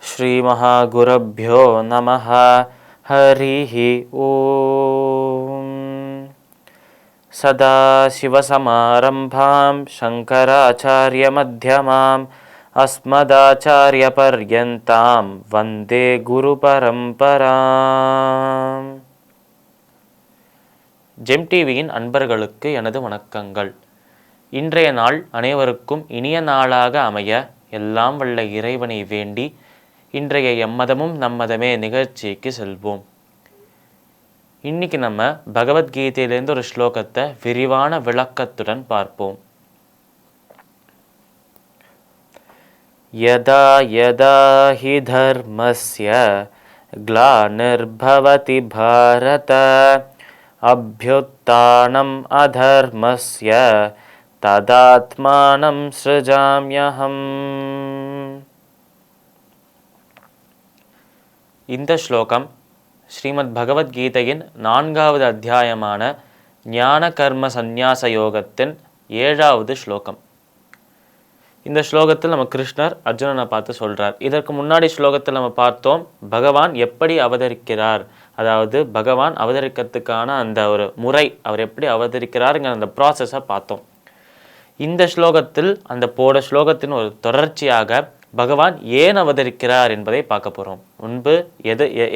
ஸ்ரீ மகாகுருப்யோ நமஹ. ஹரிஹி ஓம். சதாசிவசமாரம்பாம் சங்கராச்சார்ய மத்யமாம் அஸ்மதாச்சார்ய பர்யந்தாம் வந்தே குரு பரம்பராம். ஜெம் டிவியின் அன்பர்களுக்கு எனது வணக்கங்கள். இன்றைய நாள் அனைவருக்கும் இனிய நாளாக அமைய எல்லாம் வல்ல இறைவனை வேண்டி இன்றைய எம்மதமும் நம்மதமே நிகழ்ச்சிக்கு செல்வோம். இன்னைக்கு நம்ம பகவத்கீதையிலேருந்து ஒரு ஸ்லோகத்தை விரிவான விளக்கத்துடன் பார்ப்போம். யதா யதா ஹி தர்மஸ்ய க்ளானிர்பவதி பாரத அப்யுத்தானம் அதர்மஸ்ய ததாத்மானம் ஸ்ருஜாம்யஹம். இந்த ஸ்லோகம் ஸ்ரீமத் பகவத்கீதையின் 4வது அத்தியாயமான ஞான கர்ம சந்நியாச யோகத்தின் 7வது ஸ்லோகம். இந்த ஸ்லோகத்தில் நம்ம கிருஷ்ணர் அர்ஜுனனை பார்த்து சொல்றார். இதற்கு முன்னாடி ஸ்லோகத்தில் நம்ம பார்த்தோம் பகவான் எப்படி அவதரிக்கிறார், அதாவது பகவான் அவதரிக்கிறதுக்கான அந்த ஒரு முறை, அவர் எப்படி அவதரிக்கிறாருங்கிற அந்த ப்ராசஸை பார்த்தோம். இந்த ஸ்லோகத்தில் அந்த போட ஸ்லோகத்தின் ஒரு தொடர்ச்சியாக பகவான் ஏன் அவதரிக்கிறார் என்பதை பார்க்க போகிறோம். முன்பு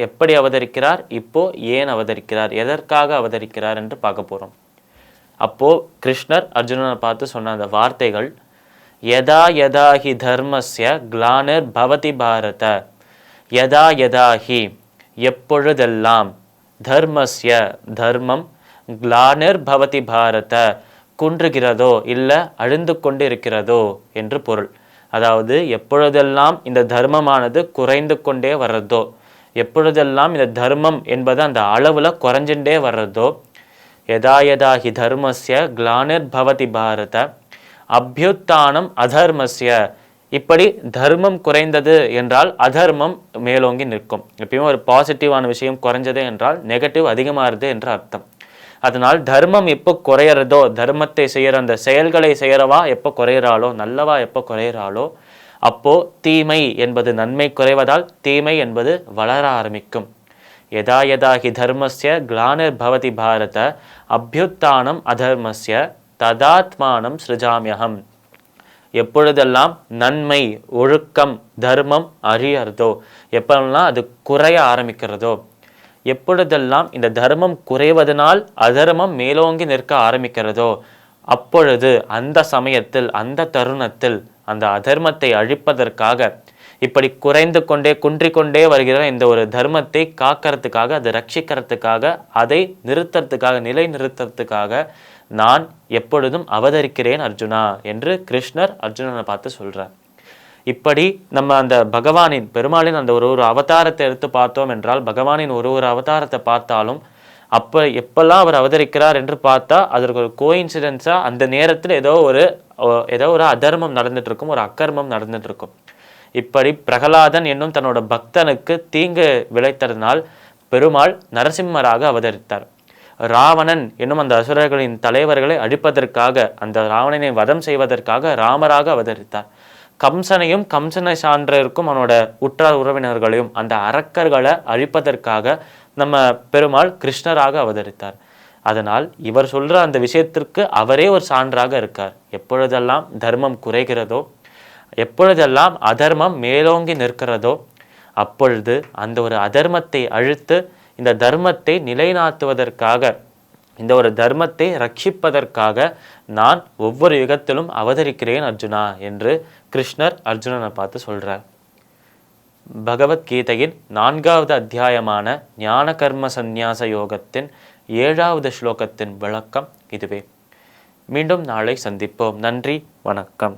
எப்படி அவதரிக்கிறார், இப்போ ஏன் அவதரிக்கிறார், எதற்காக அவதரிக்கிறார் என்று பார்க்க போகிறோம். அப்போது கிருஷ்ணர் அர்ஜுனனை பார்த்து சொன்ன அந்த வார்த்தைகள், யதா யதா ஹி தர்மஸ்ய க்ளானிர் பவதி பாரத. யதா யதா ஹி எப்பொழுதெல்லாம், தர்மஸ்ய தர்மம், க்ளானிர் பவதி பாரத குன்றுகிறதோ இல்லை அழிந்து கொண்டு இருக்கிறதோ என்று பொருள். அதாவது எப்பொழுதெல்லாம் இந்த தர்மமானது குறைந்து கொண்டே வர்றதோ, எப்பொழுதெல்லாம் இந்த தர்மம் என்பது அந்த அளவில் குறைஞ்சுட்டே வர்றதோ, யதா யதா ஹி தர்மஸ்ய க்ளானிர் பவதி பாரத அப்யுத்தானம் அதர்மஸ்ய. இப்படி தர்மம் குறைந்தது என்றால் அதர்மம் மேலோங்கி நிற்கும். எப்பயுமே ஒரு பாசிட்டிவான விஷயம் குறைஞ்சது என்றால் நெகட்டிவ் அதிகமாகுது என்று அர்த்தம். அதனால் தர்மம் எப்போ குறையிறதோ, தர்மத்தை செய்கிற அந்த செயல்களை செய்கிறவா எப்போ குறையிறாளோ, நல்லவா எப்போ குறையிறாளோ, அப்போ தீமை என்பது நன்மை குறைவதால் தீமை என்பது வளர ஆரம்பிக்கும். யதா யதா ஹி தர்மஸ்ய க்ளானிர் பவதி பாரத அப்யுத்தானம் அதர்மஸ்ய ததாத்மானம் ஸ்ருஜாம்யஹம். எப்பொழுதெல்லாம் நன்மை, ஒழுக்கம், தர்மம் அழியறதோ, எப்பெல்லாம் அது குறைய ஆரம்பிக்கிறதோ, எப்பொழுதெல்லாம் இந்த தர்மம் குறைவதனால் அதர்மம் மேலோங்கி நிற்க ஆரம்பிக்கிறதோ, அப்பொழுது அந்த சமயத்தில் அந்த தருணத்தில் அந்த அதர்மத்தை அழிப்பதற்காக, இப்படி குறைந்து கொண்டே குன்றிக்கொண்டே வருகிற இந்த ஒரு தர்மத்தை காக்கிறதுக்காக, அதை ரட்சிக்கிறதுக்காக, அதை நிறுத்தறதுக்காக, நிலை நிறுத்தறதுக்காக நான் எப்பொழுதும் அவதரிக்கிறேன் அர்ஜுனா என்று கிருஷ்ணர் அர்ஜுனனை பார்த்து சொல்றார். இப்படி நம்ம அந்த பகவானின் பெருமாளின் அந்த ஒரு அவதாரத்தை எடுத்து பார்த்தோம் என்றால், பகவானின் ஒரு அவதாரத்தை பார்த்தாலும் அப்போ எப்பெல்லாம் அவர் அவதரிக்கிறார் என்று பார்த்தா அதற்கு ஒரு கோயின்சிடென்ஸாக அந்த நேரத்தில் ஏதோ ஒரு அதர்மம் நடந்துட்டு இருக்கும், ஒரு அக்கர்மம் நடந்துட்டு இருக்கும். இப்படி பிரகலாதன் என்னும் தன்னோட பக்தனுக்கு தீங்கு விளைத்ததனால் பெருமாள் நரசிம்மராக அவதரித்தார். ராவணன் என்னும் அந்த அசுரர்களின் தலைவர்களை அழிப்பதற்காக, அந்த ராவணனை வதம் செய்வதற்காக ராமராக அவதரித்தார். கம்சனையும் கம்சனை சான்றிருக்கும் அவனோட உற்றார் உறவினர்களையும் அந்த அரக்கர்களை அழிப்பதற்காக நம்ம பெருமாள் கிருஷ்ணராக அவதரித்தார். அதனால் இவர் சொல்ற அந்த விஷயத்திற்கு அவரே ஒரு சான்றாக இருக்கார். எப்பொழுதெல்லாம் தர்மம் குறைகிறதோ, எப்பொழுதெல்லாம் அதர்மம் மேலோங்கி நிற்கிறதோ, அப்பொழுது அந்த ஒரு அதர்மத்தை அழித்து இந்த தர்மத்தை நிலைநாட்டுவதற்காக, இந்த ஒரு தர்மத்தை ரட்சிப்பதற்காக நான் ஒவ்வொரு யுகத்திலும் அவதரிக்கிறேன் அர்ஜுனா என்று கிருஷ்ணர் அர்ஜுனனை பார்த்து சொல்றார். பகவத்கீதையின் 4வது அத்தியாயமான ஞான கர்ம சந்நியாச யோகத்தின் 7வது ஸ்லோகத்தின் விளக்கம் இதுவே. மீண்டும் நாளை சந்திப்போம். நன்றி, வணக்கம்.